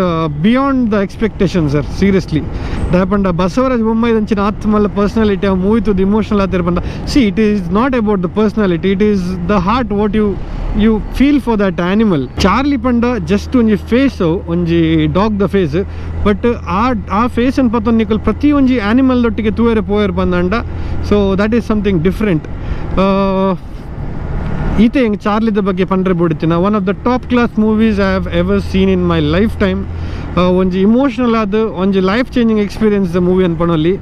beyond the expectation sir seriously. ದಾಪಂಡ ಬಸವರಾಜ್ ಬೊಮ್ಮಾಯಿ ಅಂಚಿನ ಆತ್ ಮಲ್ಲ ಪರ್ಸ್ನಾಲಿಟಿ ಆ ಮೂವಿ ತುದು ಇಮೋಷನಲ್ ಆತಿರ್ ಬಂದ. See it is not about the personality, it is the heart what you feel for that animal. Charlie ಪಂಡ ಜಸ್ಟ್ ಒಂಜಿ ಫೇಸು ಒಂಜಿ ಡಾಗ್ ದ ಫೇಸ್. ಬಟ್ ಆ ಫೇಸ್ ಅನ್ನು ಪತ್ತೊಂದು ನಿಕಲ್ ಪ್ರತಿ ಒಂಜಿ ಆ್ಯನಿಮಲ್ದೊಟ್ಟಿಗೆ ತೂವೇರೆ ಪೋಯರ್ ಬಂದಂಡ. So that is something different. ಈತ ಹೆಂಗೆ ಚಾರ್ಲಿದ ಬಗ್ಗೆ ಪಂಡ್ರೆ ಬಿಡ್ತೀನಿ. One of the top class movies I have ever seen in my lifetime. ಒಂಜಿ ಇಮೋಷ್ನಲ್ ಆದ ಒಂಜಿ ಲೈಫ್ ಚೇಂಜಿಂಗ್ ಎಕ್ಸ್ಪೀರಿಯನ್ಸ್ ದ ಮೂವಿ ಅನ್ಪಣಲ್ಲಿ.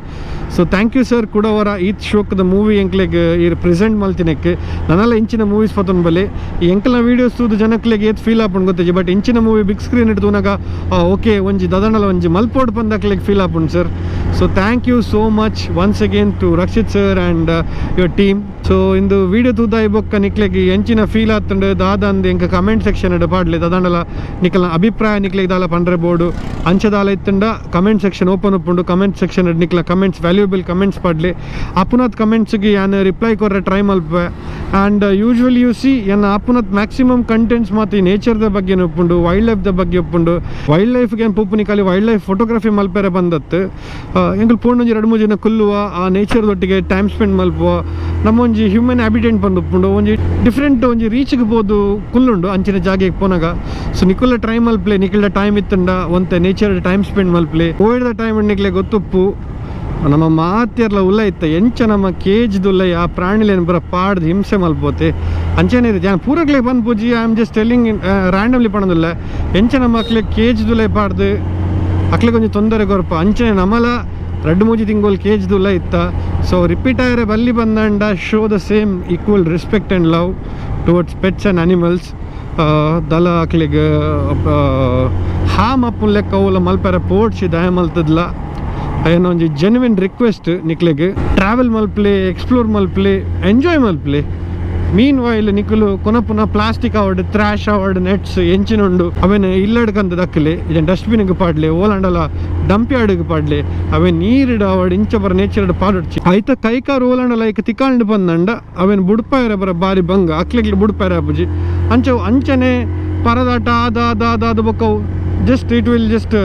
ಸೊ ಥ್ಯಾಂಕ್ ಯು ಸರ್ ಕೂಡವರ ಈತ್ ಶೋಕದ ಮೂವಿ ಎಂಕ್ಲೆಗ್ ಇರ್ ಪ್ರೆಸೆಂಟ್ ಮಲ್ತಿನಕ್ಕೆ ನನ್ನೆಲ್ಲ ಇಂಚಿನ ಮೂವೀಸ್ ಪತ್ತೊಂದು ಬಲೆ ಈ ಎಂಕಲ್ನ ವೀಡಿಯೋಸ್ ತೂದು ಜನಕ್ಲೆಗ್ ಏತ್ ಫೀಲ್ ಆಪುಂಡು ಗೊತ್ತಿಜ್ಜಿ. ಬಟ್ ಇಂಚಿನ ಮೂವಿ ಬಿಗ್ ಸ್ಕ್ರೀನ್ ಇಡ್ತೂನಾಗ ಓಕೆ ಒಂಜಿ ದದನಲ ಒಂಜಿ ಮಲ್ಪೋಡ್ ಬಂದಕ್ಲೆಗ್ ಫೀಲ್ ಆಪುಂಡು sir. So thank you so much once again to Rakshit sir and your team. So ಇಂದು ವೀಡಿಯೋ ತೂದಾಯಿ ಬೊಕ್ಕ ನಿಕ್ಲೆಗ್ ಎಂಚಿನ ಫೀಲ್ ಆತಂಡು ದಾದಂದು ಎಂಕ ಕಮೆಂಟ್ ಸೆಕ್ಷನ್ ಇಡು ಪಾಡ್ಲೆ ದಾದಂಡಲ ನಿಕಲ್ನ ಅಭಿಪ್ರಾಯ ನಿಕ್ಲೆಗ್ ದಾಲ ಪಂಡ್ರೆ ಬೋರ್ಡು ಅಂಚದಾಲ ಇತ್ತಂಡ ಕಮೆಂಟ್ ಸೆಕ್ಷನ್ ಓಪನ್ ಉಪ್ಪುಂಡು. ಕಮೆಂಟ್ ಸೆಕ್ಷನ್ ನಿಕ್ಲ ಕಮೆಂಟ್ಸ್ ವ್ಯಾಲ್ಯೂಬಲ್ ಕಮೆಂಟ್ಸ್ ಪಾಡ್ಲೆ ಅಪುನತ್ ಕಮೆಂಟ್ಸ್ಗೆ ಯಾನು ರಿಪ್ಲೈ ಕೊರ್ರೆ ಟ್ರೈ ಮಲ್ಪೆ. ಆ್ಯಂಡ್ ಯೂಶ್ವಲಿ ಯು ಸಿ ಎನ್ನ ಅಪುನತ್ ಮ್ಯಾಕ್ಸಿಮಮ್ ಕಂಟೆಂಟ್ಸ್ ಮತ್ತು ಈ ನೇಚರ್ದ ಬಗ್ಗೆ ಒಪ್ಪುಂಡು, ವೈಲ್ಡ್ ಲೈಫ್ದ ಬಗ್ಗೆ ಒಪ್ಪುಂಡು. ವೈಲ್ಡ್ ಲೈಫ್ಗೆ ಪೂಪುನಿ ಖಾಲಿ ವೈಲ್ಡ್ ಲೈಫ್ ಫೋಟೋಗ್ರಫಿ ಮಲ್ಪೆರೆ ಬಂದತ್ತು ಎಂಕಲ್ ಪೂರ್ಣೊಂಜಿ 2-3 ಜನ ಕುಲ್ಲುವ ಆ ನೇಚರ್ದೊಟ್ಟಿಗೆ ಟೈಮ್ ಸ್ಪೆಂಡ್ ಮಲ್ಪುವ ನಮ್ಮೊಂಜಿ ಹ್ಯೂಮನ್ ಹ್ಯಾಬಿಟೆಂಟ್ ಬಂದು ಉಪ್ಪುಂಡು. ಒಂಜಿ ಡಿಫ್ರೆಂಟ್ ಒಂಜಿ ರೀಚ್ಗೆ ಬೋದು ಕುಲ್ಲುಂಡು ಅಂಚಿನ ಜಾಗೆಗೆ ಪೋನಾಗ. ಸೊ ನಿಕುಲ್ಲ ಟೈಮ್ ಮಲ್ಪ್ಲೆ ನಿಕಲ್ದ ಟೈಮ್ ಇತ್ತಂಡ ಒಂತೆ ನೇಚರ್ ಟೈಮ್ ಸ್ಪೆಂಡ್ ಮಲ್ಪ್ಲೆ ಕೋವಿಡ್ದ ಟೈಮ್ ನಿಕ್ಲೆ ಗೊತ್ತುಪ್ಪು ನಮ್ಮ ಮಾತಿರ್ಲ ಉಲ್ಲ ಇತ್ತ ಎಂಚ ನಮ್ಮ ಕೇಜ್ದುಲ್ಲ ಆ ಪ್ರಾಣಿಲೇನು ಬರ ಪಾಡ್ದು ಹಿಂಸೆ ಮಲ್ಪೋತೆ ಅಂಚೆನೇ ಇರುತ್ತೆ. ನಾನು ಪೂರಕ್ಲೆ ಬಂದು ಪೂಜಿ I am just telling randomly ಪಣದಿಲ್ಲ ಎಂಚ ನಮ್ಮ ಅಕ್ಲೆ ಕೇಜ್ದುಲ್ಲ ಪಾಡ್ದು ಅಕ್ಲೆ ಕೊಂಚ ತೊಂದರೆ ಕೊರಪ ಅಂಚನೆ ನಮ್ಮಲ 2-3 ತಿಂಗಳು ಕೇಜ್ದುಲ್ಲ ಇತ್ತ. ಸೊ ರಿಪೀಟ್ ಆಯ್ರೆ ಬಲ್ಲಿ ಬಂದಂಡ show the same equal respect and love towards pets and animals. ದಲ ಅಕ್ಲಿಗೆ ಹಾಮ್ ಅಪ್ಪು ಲೆಕ್ಕ ಅವಲ ಮಲ್ಪೆರ ಪೋಡ್ಸಿ ದಯ ಮಲ್ತದ್ಲ ಏನೋ ಒಂಜಿ ಜೆನ್ವಿನ್ ರಿಕ್ವೆಸ್ಟ್ ನಿಕ್ಲೆಗ್ ಟ್ರಾವೆಲ್ ಮಲ್ಪ್ಲೆ ಎಕ್ಸ್ಪ್ಲೋರ್ ಮಲ್ಪ್ಲೆ ಎಂಜಾಯ್ ಮಲ್ಪ್ಲೆ. ಮೀನ್ ವಾಯಿಲ್ ನಿಕುಲು ಕೊನಪುನ ಪ್ಲಾಸ್ಟಿಕ್ ಅವಾರ್ಡ್ ಥ್ರಾಶ್ ಅವಾರ್ಡ್ ನೆಟ್ಸ್ ಎಂಚಿನುಂಡು ಅವೇನು ಇಲ್ಲಡ್ಕಂತ ದಕ್ಕಲೆ ಇದನ್ನು ಡಸ್ಟ್ಬಿನ್ಗೆ ಪಾಡ್ಲೆ ಓಲಾಂಡಲ ಡಂಪ್ ಯಾರ್ಡ್ಗೆ ಪಾಡ್ಲೆ ಅವೇನು ನೀರಿಡ ಅವಾರ್ಡ್ ಇಂಚ ಬರ ನೇಚರ್ಡ್ ಪಾಡೊಡ್ಚಿ ಐತ ಕೈಕಾರು ಓಲಾಂಡಲ ಐಕ ತಿಕಾಂಡ್ ಬಂದಂಡ ಅವೇನು ಬುಡ್ಪಾಯರ ಬರ ಬಾರಿ ಬಂಗ ಅಕ್ಲೆಗ್ಲಿ ಬುಡ್ಪಾಯರ ಅಪ್ಪುಜಿ ಅಂಚನೆ ಪರದಾಟ ಆದ ಬೊಕ್ಕವು ಜಸ್ಟ್ ಇಟ್ ವಿಲ್ ಜಸ್ಟ್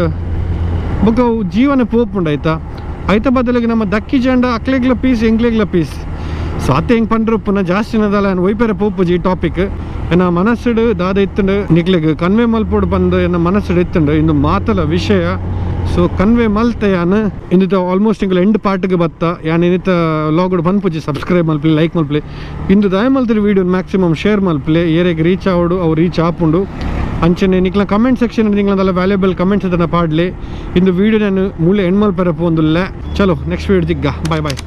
ಬೊಕ್ಕವು ಜೀವನ ಪೋಪುಂಡು ಐತ ಬದಲಿಗೆ ನಮ್ಮ ದಕ್ಕಿ ಜಂಡ ಅಕ್ಲೆಗ್ಲ ಪೀಸ್ ಎಂಗ್ಲೆಗ್ಲ ಪೀಸ್. ಸೊ ಅತ್ತೆ ಹೆಂಗೆ ಪಂಡ್ರು ಪುನಃ ಜಾಸ್ತಿನದಲ್ಲ ಒಯ್ಪೆರೆ ಪೋಪುಜಿ ಈ ಟಾಪಿಕ್ ಎನ್ನ ಮನಸ್ಸಿಡು ದಾದ ಇತ್ತಂಡು ನಿಕ್ಲೆಗ್ ಕನ್ವೆ ಮಲ್ಪೋಡು ಬಂದು ಎನ್ನ ಮನಸ್ಸಿಡು ಇತ್ತಂಡು ಇಂದು ಮಾತಲ ವಿಷಯ. ಸೊ ಕನ್ವೆ ಮಲ್ತೆ ಯಾನು ಇಂದಿತ ಆಲ್ಮೋಸ್ಟ್ ಇಂಕಲ್ ಎಂಡ್ ಪಾರ್ಟ್ಗೆ ಬತ್ತ ಯಾನು ಇನ್ನಿತ ಲಾಗೋಡು ಬಂದ್ಪುಜಿ ಸಬ್ಸ್ಕ್ರೈಬ್ ಮಲ್ಪ್ಲಿ ಲೈಕ್ ಮಲ್ಪ್ಲಿ ಇಂದು ದಯ ಮಲ್ತಿರಿ ವೀಡಿಯೋ ಮ್ಯಾಕ್ಸಿಮಮ್ ಶೇರ್ ಮಲ್ಪ್ಲಿ ಏರೆಗೆ ರೀಚ್ ಆವಡು ಅವು ರೀಚ್ ಆಪುಂಡು ಅಂಚನೆ ನಿಕ್ಲ ಕಮೆಂಟ್ ಸೆಕ್ಷನ್ ನಿಕ್ಲದಲ್ಲ ವ್ಯಾಲ್ಯೂಬಲ್ ಕಮೆಂಟ್ಸ್ ಅದನ್ನು ಪಾಡ್ಲಿ ಇಂದು ವೀಡಿಯೋ ನಾನು ಮೂಲೆ ಹೆಣ್ಮಲ್ ಪೆರಪು ಒಂದುಲ್ಲ. ಚಲೋ ನೆಕ್ಸ್ಟ್ ವೀಡಿಯೋ ದಿಗ್ಗ ಬಾಯ್ ಬಾಯ್.